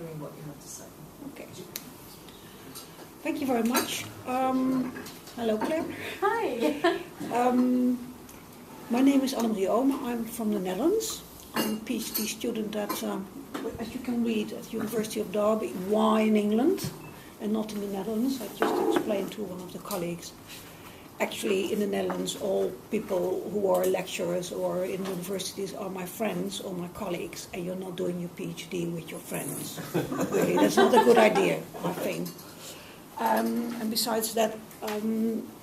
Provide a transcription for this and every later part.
hearing what you have to say. Okay. Thank you very much. Hello, Claire. Hi. My name is Annemarie Oomen. I'm from the Netherlands. I'm a PhD student at, as you can read, at the University of Derby. Why in England and not in the Netherlands? I just explained to one of the colleagues. Actually, in the Netherlands, all people who are lecturers or in universities are my friends or my colleagues, and you're not doing your PhD with your friends. Really, that's not a good idea, I think. And besides that,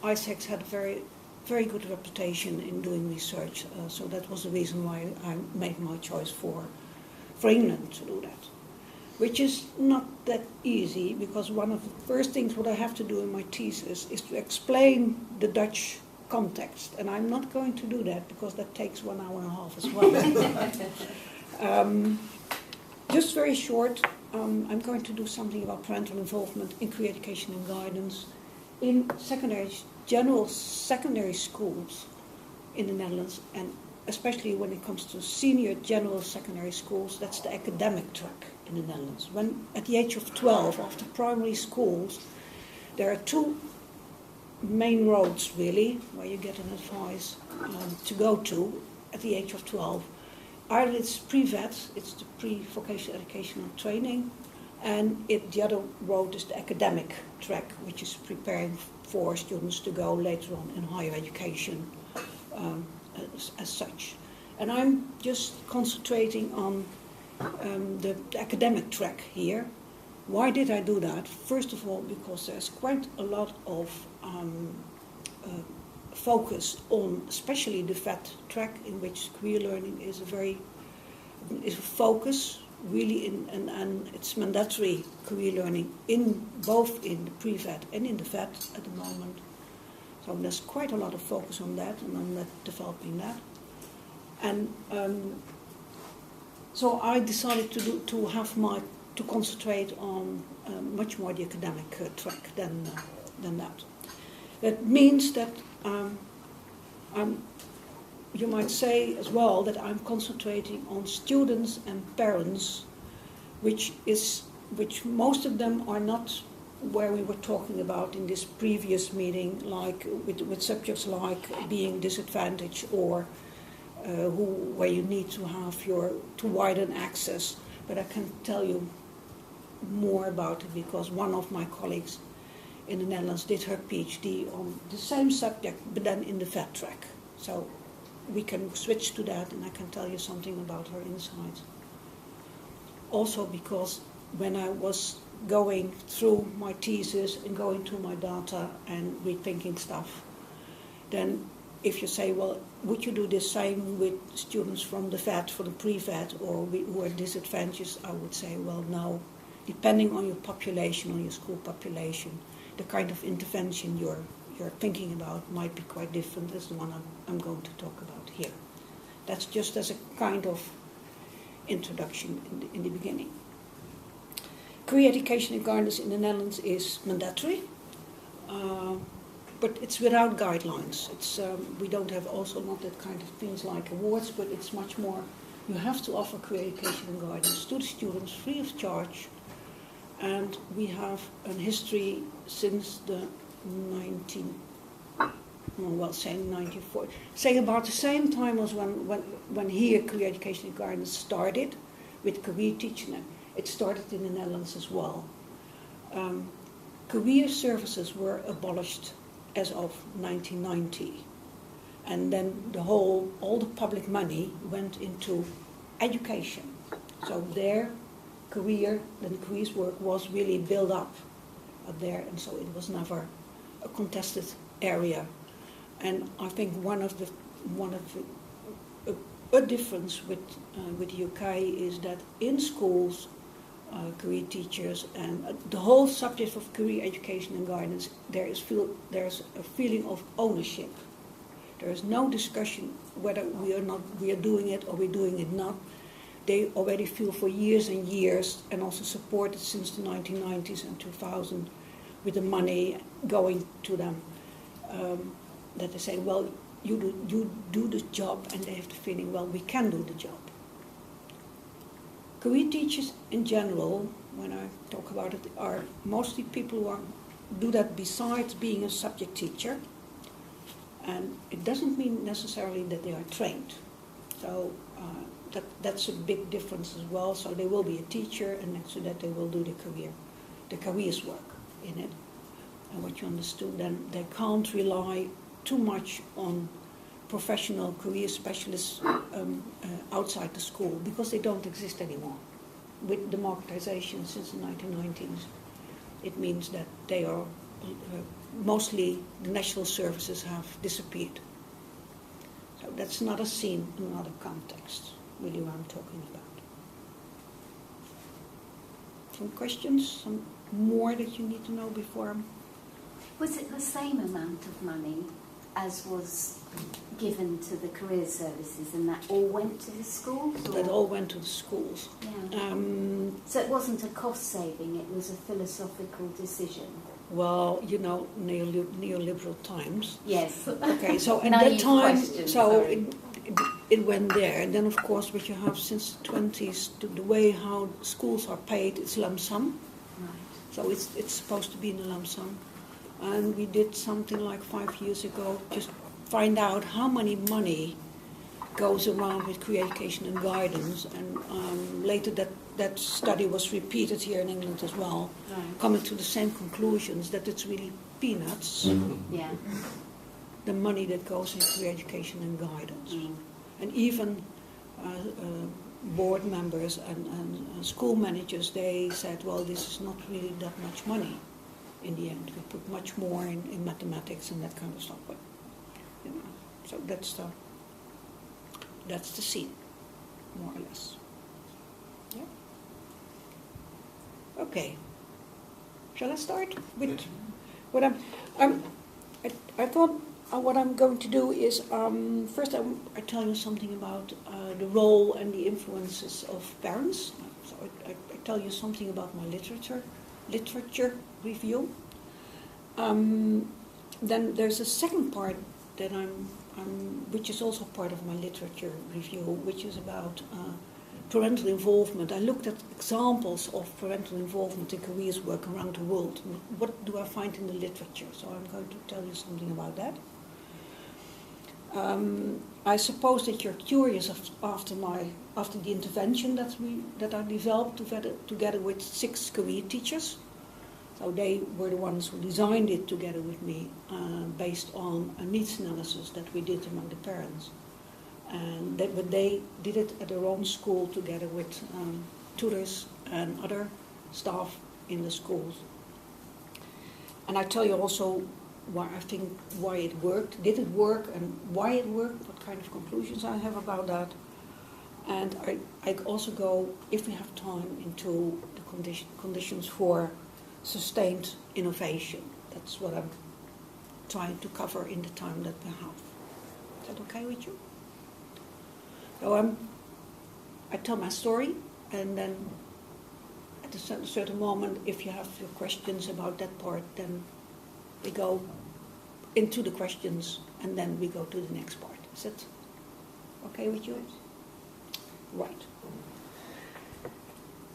ISEX had a very good reputation in doing research, so that was the reason why I made my choice for England to do that. Which is not that easy, because one of the first things what I have to do in my thesis is to explain the Dutch context, and I'm not going to do that because that takes 1 hour and a half as well. Just very short, I'm going to do something about parental involvement in career education and guidance in general secondary schools in the Netherlands, and especially when it comes to senior general secondary schools. That's the academic track in the Netherlands. When at the age of 12, after primary schools, there are two main roads really where you get an advice to go to at the age of 12. Either it's pre-vet, it's the pre-vocational educational training, and the other road is the academic track, which is preparing for students to go later on in higher education as such. And I'm just concentrating on the academic track here. Why did I do that? First of all, because there's quite a lot of focus on, especially the VET track, in which career learning is a focus really and it's mandatory career learning in both in the pre-VET and in the VET at the moment. So there's quite a lot of focus on that and on developing that. And so I decided to concentrate on much more the academic track than that. That means that you might say as well that I'm concentrating on students and parents, which most of them are not where we were talking about in this previous meeting, like with subjects like being disadvantaged or where you need to have to widen access. But I can tell you more about it because one of my colleagues in the Netherlands did her PhD on the same subject, but then in the VET track. So we can switch to that, and I can tell you something about her insights. Also because when I was going through my thesis and going through my data and rethinking stuff, then if you say, well, would you do the same with students from the VET, from the pre-VET, or who are disadvantaged? I would say, well, no. Depending on your population, on your school population, the kind of intervention you're thinking about might be quite different as the one I'm going to talk about here. That's just as a kind of introduction in the beginning. Career education and guidance in the Netherlands is mandatory, but it's without guidelines. We don't have also not that kind of things like awards, but it's much more, you have to offer career education and guidance to the students free of charge, and we have a history since the 1940, say about the same time as when here career education and guidance started with career teaching. It started in the Netherlands as well. Career services were abolished as of 1990, and then all the public money went into education. So their careers work was really built up there, and so it was never a contested area. And I think a difference with the UK is that in schools, career teachers and the whole subject of career education and guidance, there's a feeling of ownership. There is no discussion whether we are doing it or we're doing it not. They already feel for years and years, and also supported since the 1990s and 2000 with the money going to them, that they say, well, you do the job, and they have the feeling, well, we can do the job. Career teachers in general, when I talk about it, are mostly people who do that besides being a subject teacher. And it doesn't mean necessarily that they are trained. So that's a big difference as well. So they will be a teacher, and next to that they will do the careers work in it. And what you understood, then they can't rely too much on professional career specialists outside the school, because they don't exist anymore. With democratization since the 1990s, it means that they are mostly the national services have disappeared. So that's another scene, another context, really, what I'm talking about. Some questions, some more that you need to know before I'm... Was it the same amount of money as was given to the career services, and that all went to the schools? Or? That all went to the schools. Yeah. So it wasn't a cost saving, it was a philosophical decision. Well, you know, neoliberal times. Yes. Okay, so at that time, so it went there. And then, of course, what you have since the 20s, the way how schools are paid, it's lump sum. Right. So it's supposed to be in a lump sum. And we did something like 5 years ago, just find out how many money goes around with career education and guidance. And later that study was repeated here in England as well, right. Coming to the same conclusions, that it's really peanuts, yeah. the money that goes in career education and guidance. Mm. And even board members and school managers, they said, well, this is not really that much money in the end. We put much more in mathematics and that kind of stuff. But, you know, so that's the scene, more or less. Yeah. Okay. Shall I start with what I thought what I'm going to do is first I tell you something about the role and the influences of parents. So I tell you something about my literature review. Then there's a second part that which is also part of my literature review, which is about parental involvement. I looked at examples of parental involvement in careers work around the world. What do I find in the literature? So I'm going to tell you something about that. I suppose that you're curious after the intervention that I developed together with 6 career teachers. So they were the ones who designed it together with me, based on a needs analysis that we did among the parents. And but they did it at their own school together with tutors and other staff in the schools. And I tell you also why it worked, did it work, and why it worked, what kind of conclusions I have about that. And I also go, if we have time, into the conditions for sustained innovation. That's what I'm trying to cover in the time that we have. Is that okay with you? So I tell my story, and then at a certain moment, if you have your questions about that part, then we go into the questions, and then we go to the next part. Is that okay with you? Right.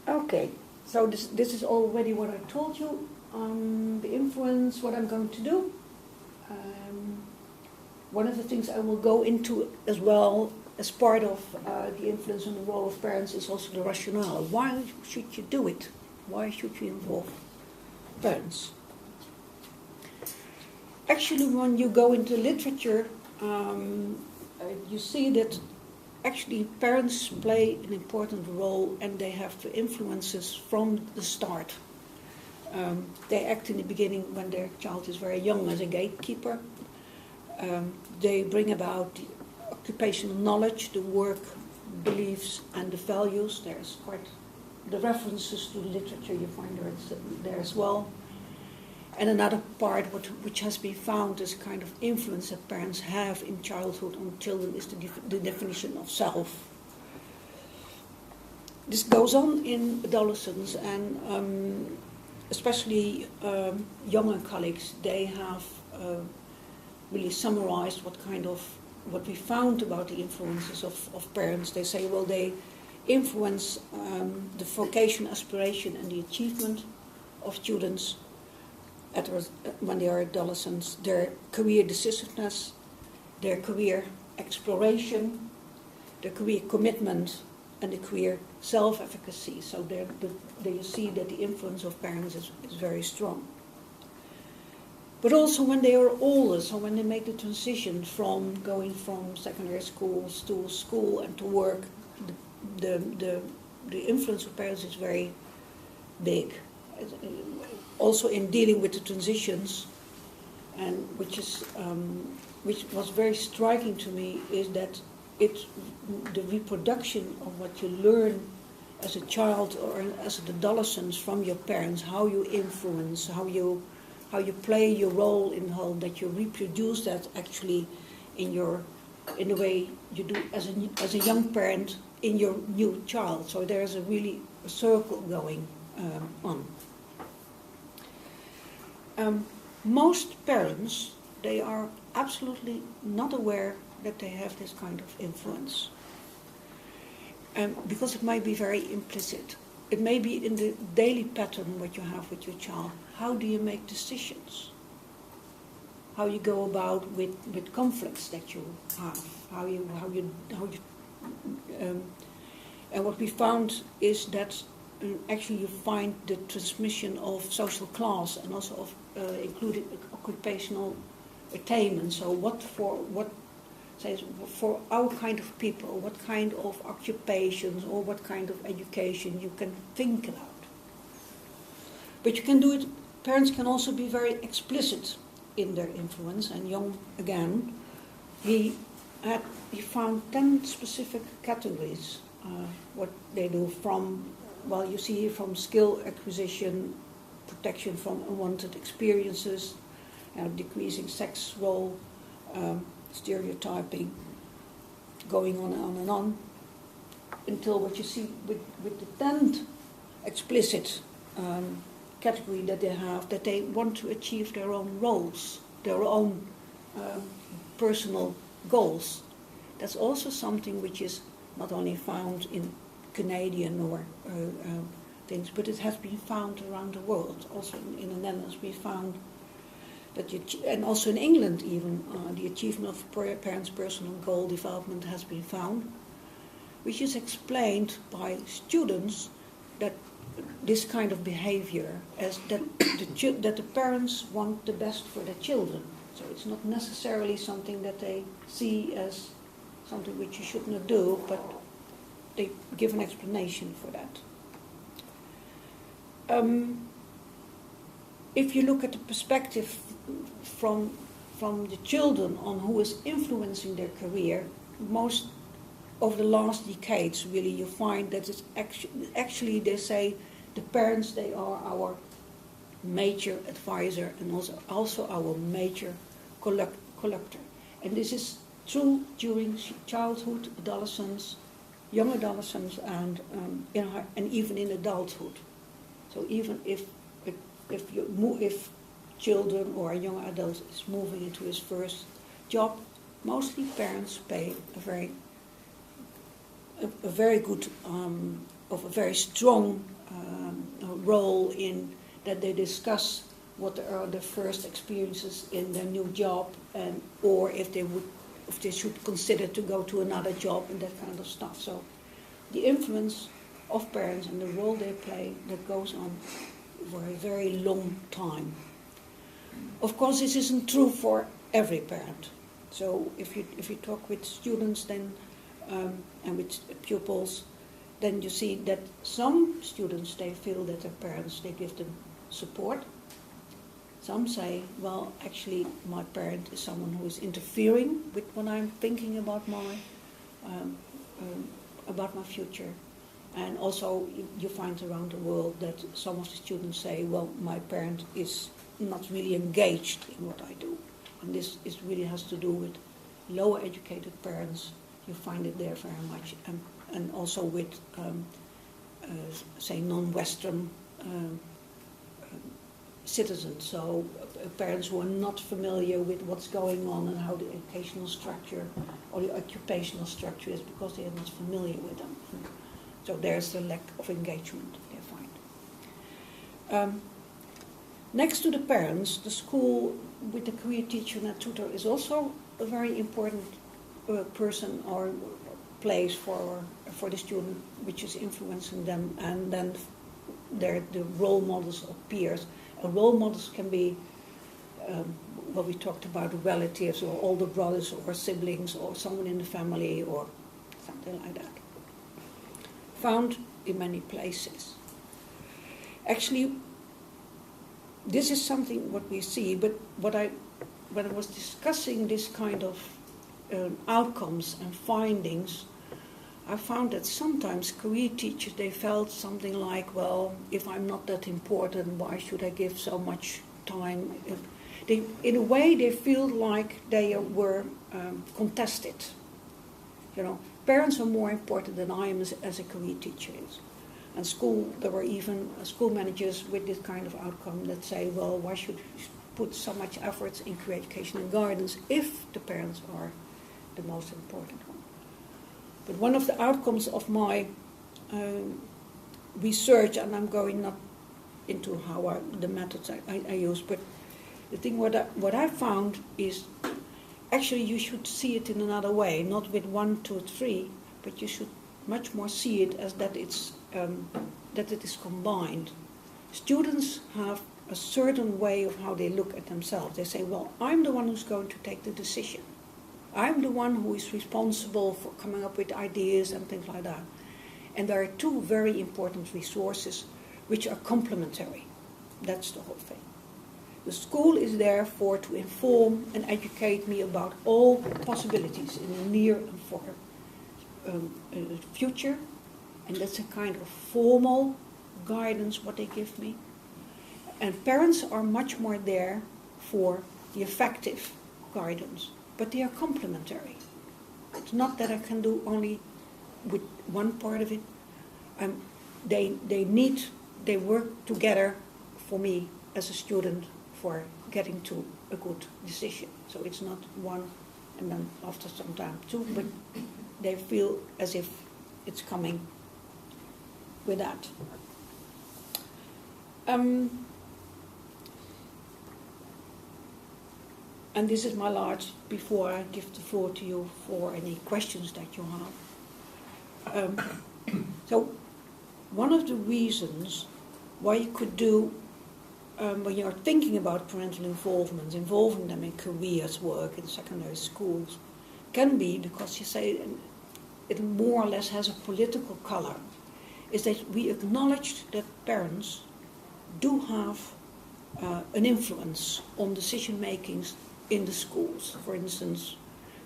Okay. So this is already what I told you. The influence, what I'm going to do. One of the things I will go into as well as part of the influence and the role of parents is also the rationale. Why should you do it? Why should you involve parents? Actually, when you go into literature, you see that actually parents play an important role, and they have influences from the start. They act in the beginning when their child is very young as a gatekeeper. They bring about the occupational knowledge, the work, beliefs, and the values. There's quite the references to literature you find there as well. And another part which has been found as kind of influence that parents have in childhood on children is the definition of self. This goes on in adolescence, and especially younger colleagues, they have really summarized what we found about the influences of parents. They say, well, they influence the vocation, aspiration, and the achievement of students when they are adolescents, their career decisiveness, their career exploration, their career commitment, and the career self-efficacy. So there you see that the influence of parents is very strong. But also when they are older, so when they make the transition from going from secondary schools to school and to work, the influence of parents is very big. Also in dealing with the transitions, and which was very striking to me, is that the reproduction of what you learn as a child or as an adolescent from your parents, how you influence, how you play your role in the whole, that you reproduce that actually in the way you do as a young parent in your new child. So there's really a circle going on. Most parents, they are absolutely not aware that they have this kind of influence. Because it might be very implicit. It may be in the daily pattern what you have with your child. How do you make decisions? How you go about with conflicts that you have? And what we found is that actually you find the transmission of social class and also of including occupational attainment. So for our kind of people, what kind of occupations or what kind of education you can think about. But you can do it, parents can also be very explicit in their influence, and Jung, again, he found 10 specific categories, what they do from, well, you see here from skill acquisition, protection from unwanted experiences, decreasing sex role, stereotyping, going on and on, until what you see with the 10th explicit category that they have, that they want to achieve their own roles, their own personal goals. That's also something which is not only found in Canadian or things, but it has been found around the world. Also in the Netherlands we found that, and also in England even, the achievement of parents' personal goal development has been found, which is explained by students that this kind of behavior, as that the parents want the best for their children. So it's not necessarily something that they see as something which you should not do, but they give an explanation for that. If you look at the perspective from the children on who is influencing their career, most over the last decades, really, you find that it's actually they say the parents, they are our major advisor and also our major collector. And this is true during childhood, adolescence, young adolescence, and even in adulthood. So even if children or a young adult is moving into his first job, mostly parents play a very good, a very strong role in that they discuss what are the first experiences in their new job, and or if they should consider to go to another job and that kind of stuff. So the influence of parents and the role they play, that goes on for a very long time. Of course, this isn't true for every parent. So if you talk with students then and with pupils, then you see that some students, they feel that their parents, they give them support. Some say, well, actually my parent is someone who is interfering with what I'm thinking about my future. And also you find around the world that some of the students say, well, my parent is not really engaged in what I do. And this really has to do with lower educated parents. You find it there very much. And also with, say, non-Western citizens. So parents who are not familiar with what's going on and how the educational structure or the occupational structure is, because they are not familiar with them. So there's the lack of engagement they find. Next to the parents, the school with the career teacher and a tutor is also a very important person or place for the student, which is influencing them, and then they're the role models of peers. And role models can be what we talked about, relatives or older brothers or siblings or someone in the family or something like that. Found in many places. Actually, this is something what we see, but when I was discussing this kind of outcomes and findings, I found that sometimes career teachers, they felt something like, well, if I'm not that important, why should I give so much time? In a way, they feel like they were contested. You know, parents are more important than I am as a career teacher is. And there were even school managers with this kind of outcome that say, well, why should we put so much efforts in career education and guidance if the parents are the most important one? But one of the outcomes of my research, and I'm going not into how the methods I use, but the thing what I found is actually you should see it in another way, not with 1, 2, 3, but you should much more see it as that it is combined. Students have a certain way of how they look at themselves. They say, well, I'm the one who's going to take the decision. I'm the one who is responsible for coming up with ideas and things like that. And there are two very important resources which are complementary. That's the whole thing. The school is there to inform and educate me about all possibilities in the near and far future. And that's a kind of formal guidance what they give me. And parents are much more there for the effective guidance. But they are complementary. It's not that I can do only with one part of it. They work together for me as a student for getting to a good decision. So it's not one and then after some time two, but they feel as if it's coming with that. And this is my last, before I give the floor to you for any questions that you have. So one of the reasons why you could do, when you're thinking about parental involvement, involving them in careers, work, in secondary schools, can be because you say it more or less has a political color, is that we acknowledge that parents do have an influence on decision makings in the schools. For instance,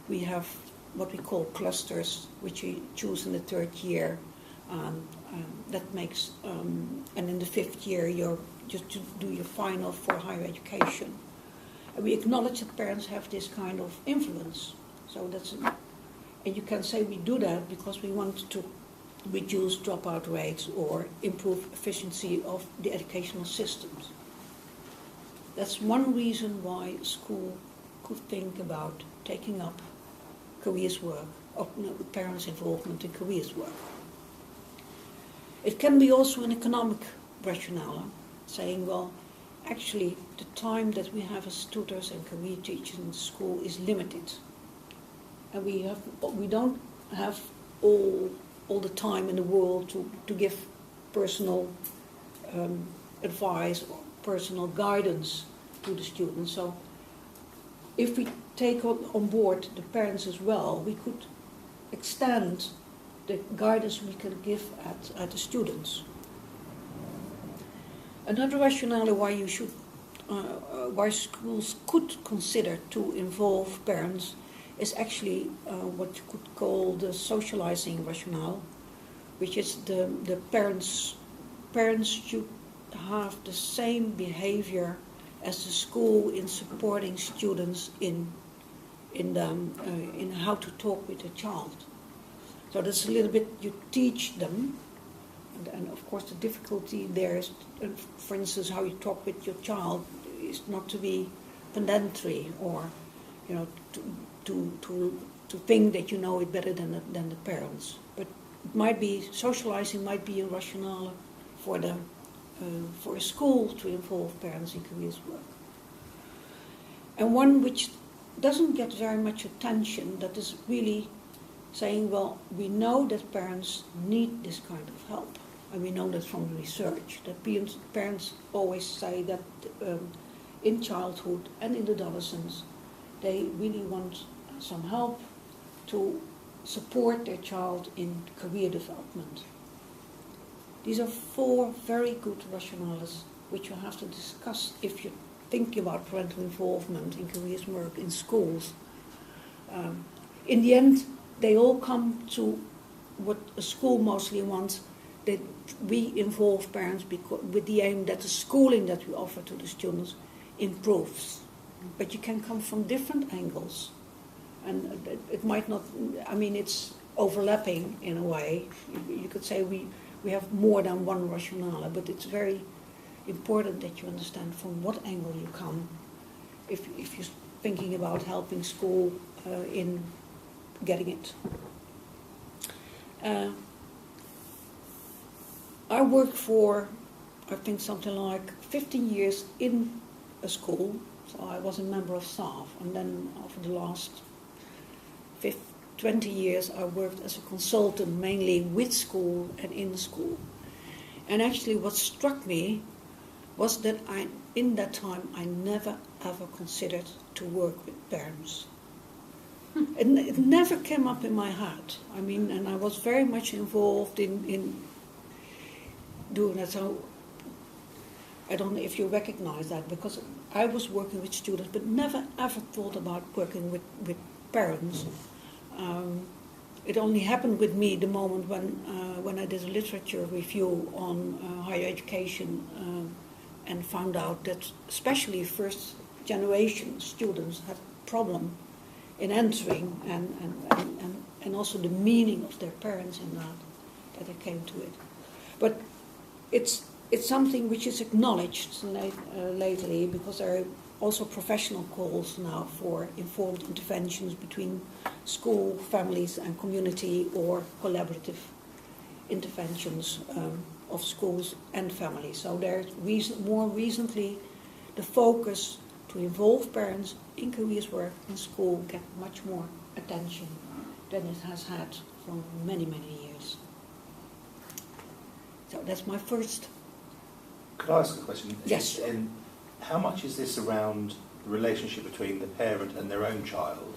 we have what we call clusters, which you choose in the 3rd year. That makes, and in the 5th year, you're just to do your final for higher education. And we acknowledge that parents have this kind of influence. So and you can say we do that because we want to reduce dropout rates or improve efficiency of the educational systems. That's one reason why a school could think about taking up careers work, or parents' involvement in careers work. It can be also an economic rationale, saying, well, actually the time that we have as tutors and career teachers in the school is limited. And we don't have all the time in the world to give personal advice or personal guidance to the students. So if we take on board the parents as well, we could extend the guidance we can give at the students. Another rationale why schools could consider to involve parents is actually what you could call the socializing rationale, which is the parents should have the same behavior as the school in supporting students in how to talk with a child. So that's a little bit, you teach them, and of course the difficulty there is, for instance, how you talk with your child is not to be pedantry or, to think that you know it better than the parents, but it might be socializing, might be a rationale for a school to involve parents in careers work. And one which doesn't get very much attention, that is really saying, well, we know that parents need this kind of help. And we know that from the research, that parents always say that in childhood and in adolescence, they really want some help to support their child in career development. These are 4 very good rationales which you have to discuss if you're thinking about parental involvement in careers work in schools. In the end, they all come to what a school mostly wants, that we involve parents with the aim that the schooling that we offer to the students improves. But you can come from different angles. And it might not, I mean, it's overlapping in a way. You could say we have more than one rationale, but it's very important that you understand from what angle you come if you're thinking about helping school in getting it. I worked for, I think, something like 15 years in a school, so I was a member of staff, and then over the last 20 years I worked as a consultant, mainly with school and in school. And actually what struck me was that in that time I never ever considered to work with parents. It never came up in my head. I mean, and I was very much involved in doing that. So I don't know if you recognize that, because I was working with students, but never ever thought about working with parents. It only happened with me the moment when I did a literature review on higher education and found out that especially first generation students had a problem in entering and also the meaning of their parents in that I came to it. But it's something which is acknowledged lately, because there are also professional calls now for informed interventions between school, families and community, or collaborative interventions of schools and families. So there's more recently the focus to involve parents in careers work in school get much more attention than it has had for many, many years. So that's my first. Could I ask a question? Yes. And how much is this around the relationship between the parent and their own child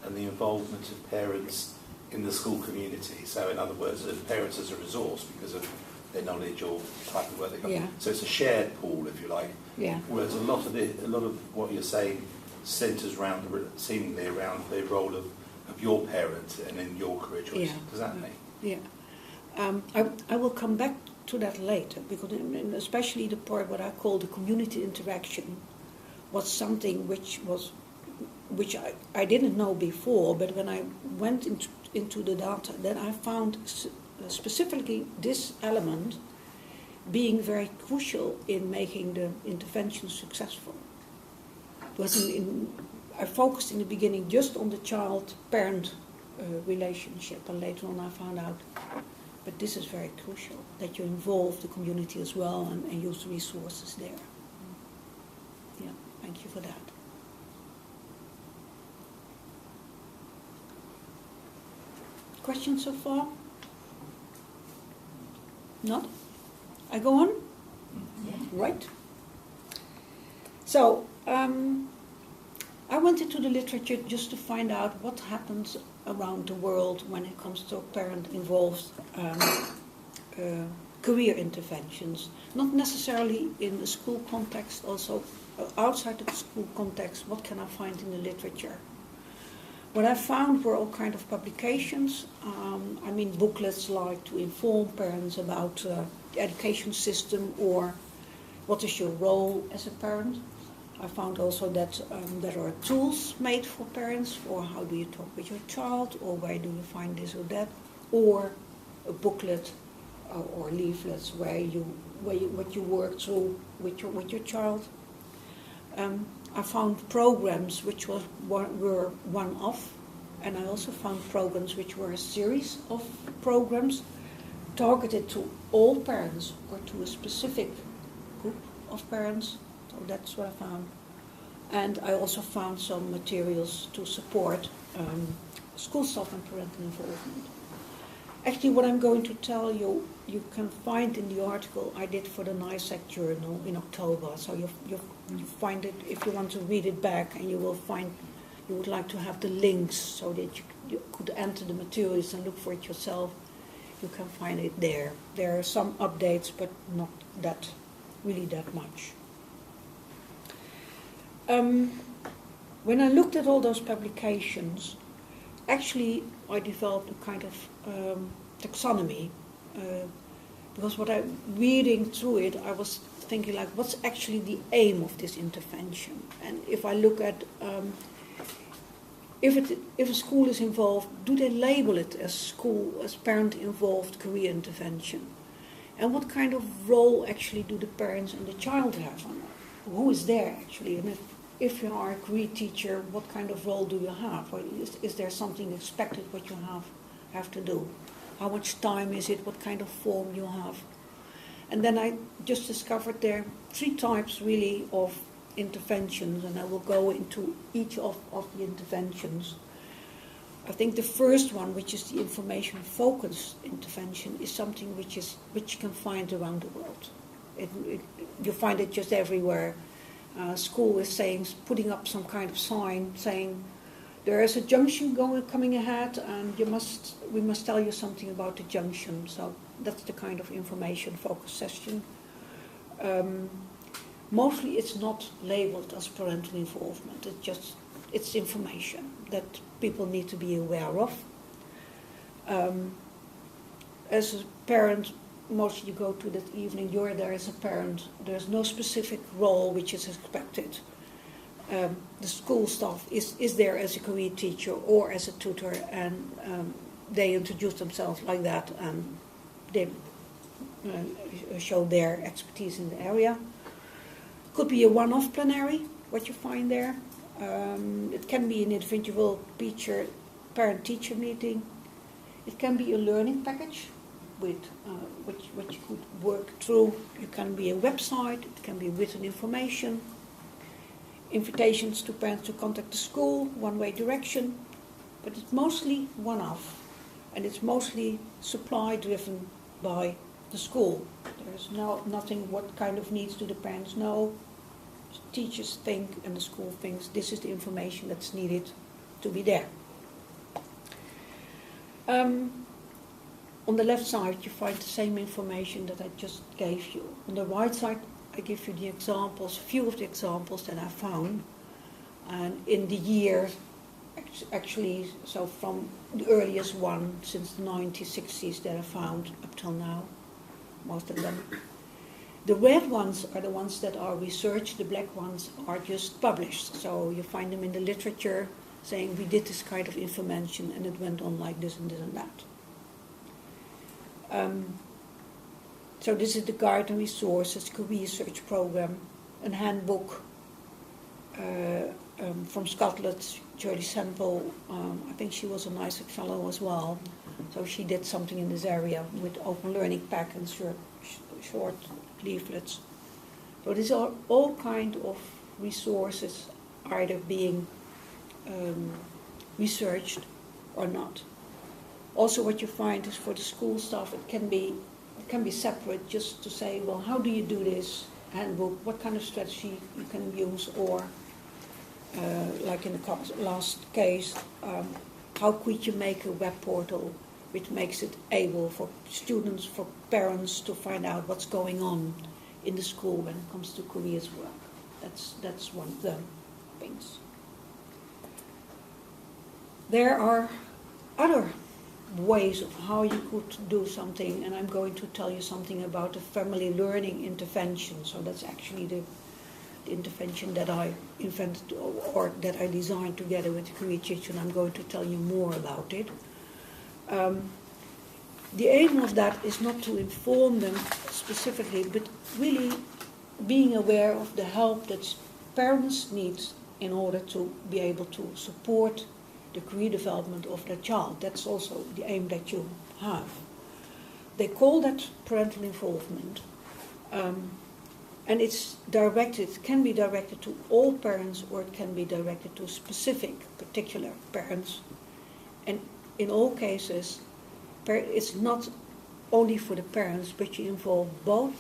and the involvement of parents in the school community? So in other words, parents as a resource because of their knowledge or type of work they've got. Yeah. So it's a shared pool, if you like. Yeah. Whereas a lot of what you're saying centres seemingly around the role of your parent and in your career choice. Yeah. Does that make? Yeah. I will come back to that later, because especially the part what I call the community interaction was something which I didn't know before, but when I went into the data, then I found specifically this element being very crucial in making the intervention successful. Because I focused in the beginning just on the child-parent relationship, and later on I found out, but this is very crucial, that you involve the community as well and use the resources there. Yeah, thank you for that. Questions so far? Not? I go on? Yeah. Right. So, I went into the literature just to find out what happens around the world when it comes to parent-involved career interventions. Not necessarily in the school context, also outside the school context. What can I find in the literature? What I found were all kind of publications. Booklets like to inform parents about the education system or what is your role as a parent. I found also that there are tools made for parents for how do you talk with your child, or where do you find this or that, or a booklet or leaflets what you work through with your child. I found programs which were one-off, and I also found programs which were a series of programs targeted to all parents or to a specific group of parents. So that's what I found. And I also found some materials to support school staff and parental involvement. Actually, what I'm going to tell you, you can find in the article I did for the NICEC journal in October. So you find it, if you want to read it back, and you will find, you would like to have the links so that you could enter the materials and look for it yourself. You can find it there. There are some updates, but not that, really that much. When I looked at all those publications, actually I developed a kind of taxonomy, because what I'm reading through it, I was thinking like, what's actually the aim of this intervention? And if I look at, if a school is involved, do they label it as parent-involved career intervention? And what kind of role actually do the parents and the child have on that? Who is there actually? And if you are a career teacher, what kind of role do you have? Or is there something expected what you have to do? How much time is it? What kind of form you have? And then I just discovered there are 3 types really of interventions, and I will go into each of the interventions. I think the first one, which is the information-focused intervention, is something which you can find around the world. You find it just everywhere. School is putting up some kind of sign saying there is a junction coming ahead, and we must tell you something about the junction. So that's the kind of information-focused session. Mostly, it's not labeled as parental involvement. It's information that people need to be aware of. As a parent, mostly you go to that evening, you're there as a parent, there's no specific role which is expected. The school staff is there as a career teacher or as a tutor, and they introduce themselves like that, and they show their expertise in the area. Could be a one-off plenary, what you find there. It can be an individual parent-teacher meeting. It can be a learning package with which you could work through. It can be a website, it can be written information, invitations to parents to contact the school, one-way direction, but it's mostly one-off, and it's mostly supply-driven by the school. There's nothing what kind of needs do the parents know. Teachers think and the school thinks this is the information that's needed to be there. On the left side, you find the same information that I just gave you. On the right side, I give you the examples, a few of the examples that I found. And in the year, actually, so from the earliest one since the 1960s that I found up till now, most of them. The red ones are the ones that are researched, the black ones are just published. So you find them in the literature saying we did this kind of information and it went on like this and this and that. So this is the Guide and Resources Career Search Program, a handbook from Scotland, Shirley Semple. I think she was a NICEC fellow as well. So she did something in this area with open learning pack and short leaflets. So these are all kind of resources either being researched or not. Also what you find is for the school staff, it can be separate just to say, well, how do you do this handbook? What kind of strategy you can use? Or like in the last case, how could you make a web portal which makes it able for students, for parents to find out what's going on in the school when it comes to careers work. That's one of the things. There are other ways of how you could do something, and I'm going to tell you something about the family learning intervention. So that's actually the intervention that I invented or that I designed together with the career teacher, and I'm going to tell you more about it. The aim of that is not to inform them specifically, but really being aware of the help that parents need in order to be able to support the career development of their child. That's also the aim that you have. They call that parental involvement. And it's directed, it can be directed to all parents, or it can be directed to specific, particular parents. And in all cases, it's not only for the parents, but you involve both